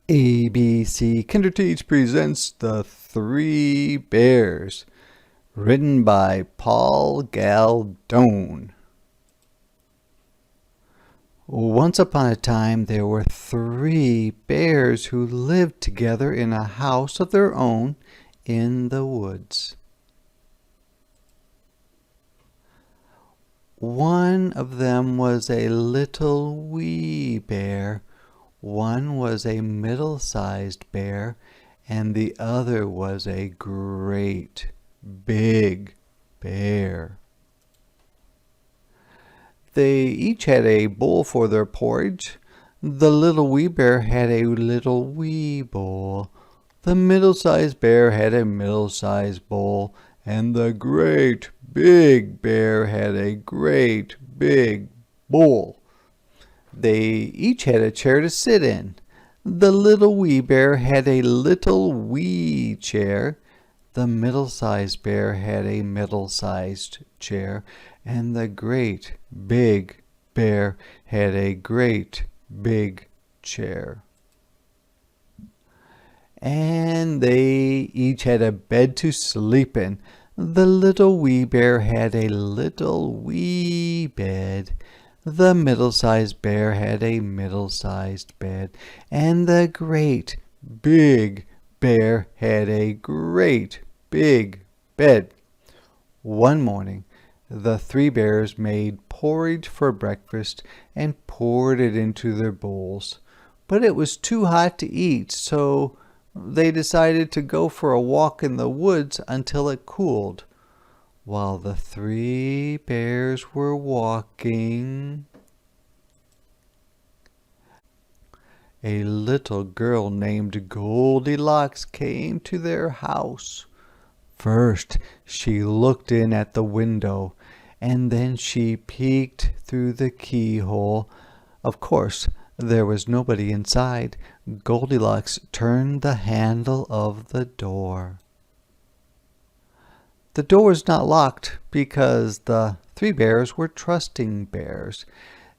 ABC Kinderteach presents The Three Bears, written by Paul Galdone. Once upon a time there were three bears who lived together in a house of their own in the woods. One of them was a little wee bear. One was a middle-sized bear, and the other was a great big bear. They each had a bowl for their porridge. The little wee bear had a little wee bowl. The middle-sized bear had a middle-sized bowl, and the great big bear had a great big bowl. They each had a chair to sit in. The little wee bear had a little wee chair. The middle-sized bear had a middle-sized chair, and the great big bear had a great big chair. And they each had a bed to sleep in. The little wee bear had a little wee bed. The middle-sized bear had a middle-sized bed, and the great big bear had a great big bed. One morning, the three bears made porridge for breakfast and poured it into their bowls. But it was too hot to eat, so they decided to go for a walk in the woods until it cooled. While the three bears were walking, a little girl named Goldilocks came to their house. First, she looked in at the window, and then she peeked through the keyhole. Of course, there was nobody inside. Goldilocks turned the handle of the door. The door was not locked because the three bears were trusting bears.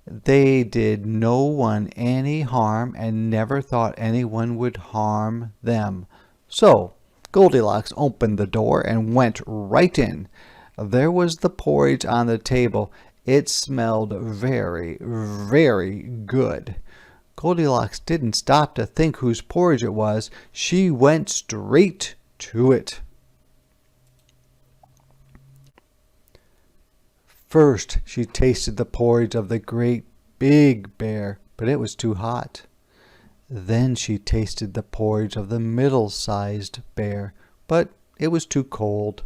They did no one any harm and never thought anyone would harm them. So Goldilocks opened the door and went right in. There was the porridge on the table. It smelled very, very good. Goldilocks didn't stop to think whose porridge it was. She went straight to it. First, she tasted the porridge of the great big bear, but it was too hot. Then she tasted the porridge of the middle-sized bear, but it was too cold.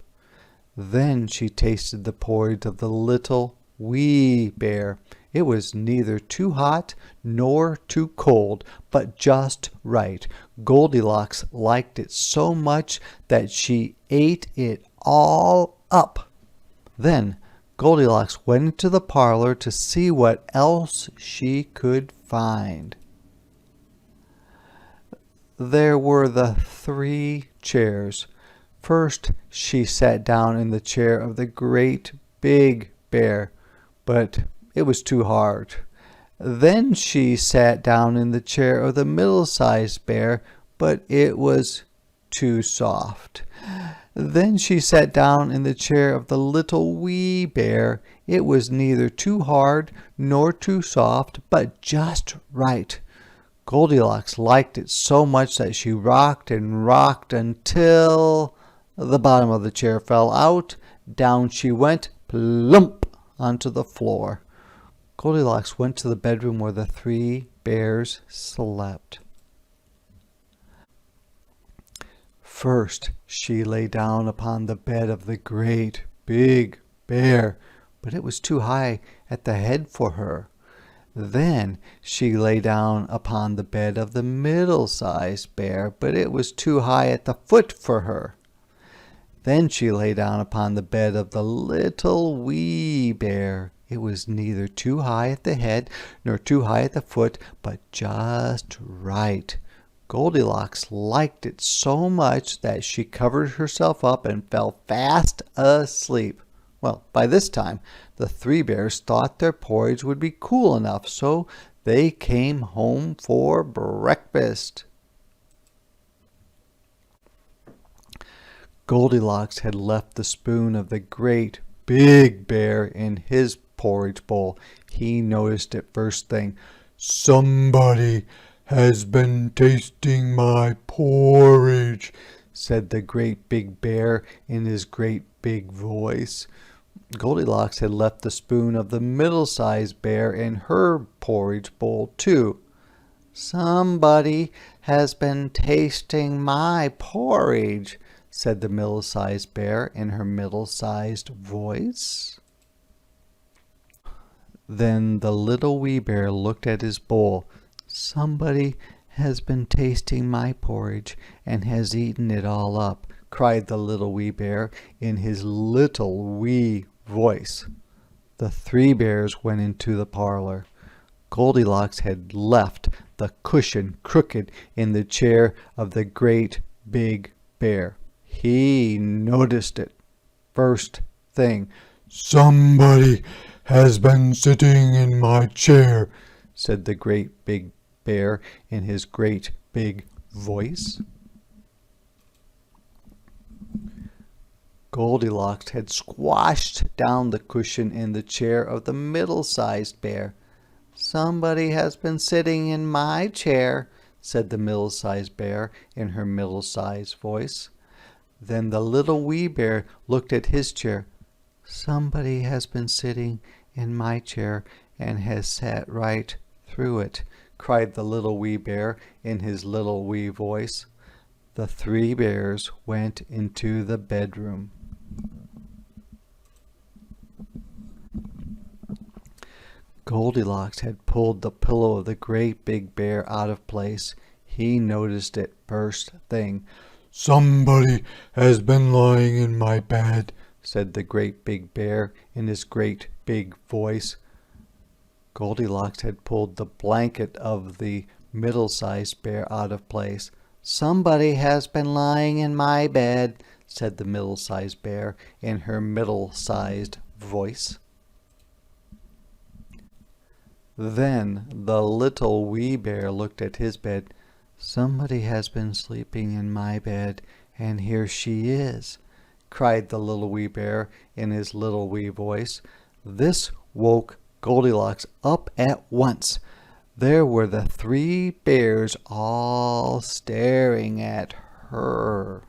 Then she tasted the porridge of the little wee bear. It was neither too hot nor too cold, but just right. Goldilocks liked it so much that she ate it all up. Then Goldilocks went into the parlor to see what else she could find. There were the three chairs. First, she sat down in the chair of the great big bear, but it was too hard. Then she sat down in the chair of the middle-sized bear, but it was too soft. Then she sat down in the chair of the little wee bear. It was neither too hard nor too soft, but just right. Goldilocks liked it so much that she rocked and rocked until the bottom of the chair fell out. Down she went, plump, onto the floor. Goldilocks went to the bedroom where the three bears slept. First, she lay down upon the bed of the great big bear, but it was too high at the head for her. Then she lay down upon the bed of the middle-sized bear, but it was too high at the foot for her. Then she lay down upon the bed of the little wee bear. It was neither too high at the head nor too high at the foot, but just right. Goldilocks liked it so much that she covered herself up and fell fast asleep. Well, by this time, the three bears thought their porridge would be cool enough, so they came home for breakfast. Goldilocks had left the spoon of the great big bear in his porridge bowl. He noticed it first thing. "Somebody has been tasting my porridge," said the great big bear in his great big voice. Goldilocks had left the spoon of the middle-sized bear in her porridge bowl too. "Somebody has been tasting my porridge," said the middle-sized bear in her middle-sized voice. Then the little wee bear looked at his bowl. "Somebody has been tasting my porridge and has eaten it all up," cried the little wee bear in his little wee voice. The three bears went into the parlor. Goldilocks had left the cushion crooked in the chair of the great big bear. He noticed it first thing. "Somebody has been sitting in my chair," said the great big bear in his great big voice. Goldilocks had squashed down the cushion in the chair of the middle-sized bear. "Somebody has been sitting in my chair," said the middle-sized bear in her middle-sized voice. Then the little wee bear looked at his chair. "Somebody has been sitting in my chair and has sat right through it," cried the little wee bear in his little wee voice. The three bears went into the bedroom. Goldilocks had pulled the pillow of the great big bear out of place. He noticed it first thing. "Somebody has been lying in my bed," said the great big bear in his great big voice. Goldilocks had pulled the blanket of the middle-sized bear out of place. "Somebody has been lying in my bed," said the middle-sized bear in her middle-sized voice. Then the little wee bear looked at his bed. "Somebody has been sleeping in my bed, and here she is," cried the little wee bear in his little wee voice. This woke Goldilocks up at once. There were the three bears all staring at her.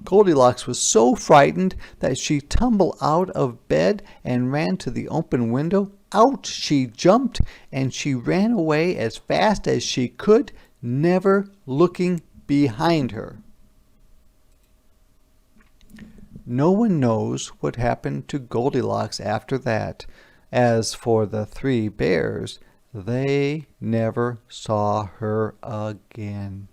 Goldilocks was so frightened that she tumbled out of bed and ran to the open window. Out she jumped, and she ran away as fast as she could, never looking behind her. No one knows what happened to Goldilocks after that. As for the three bears, they never saw her again.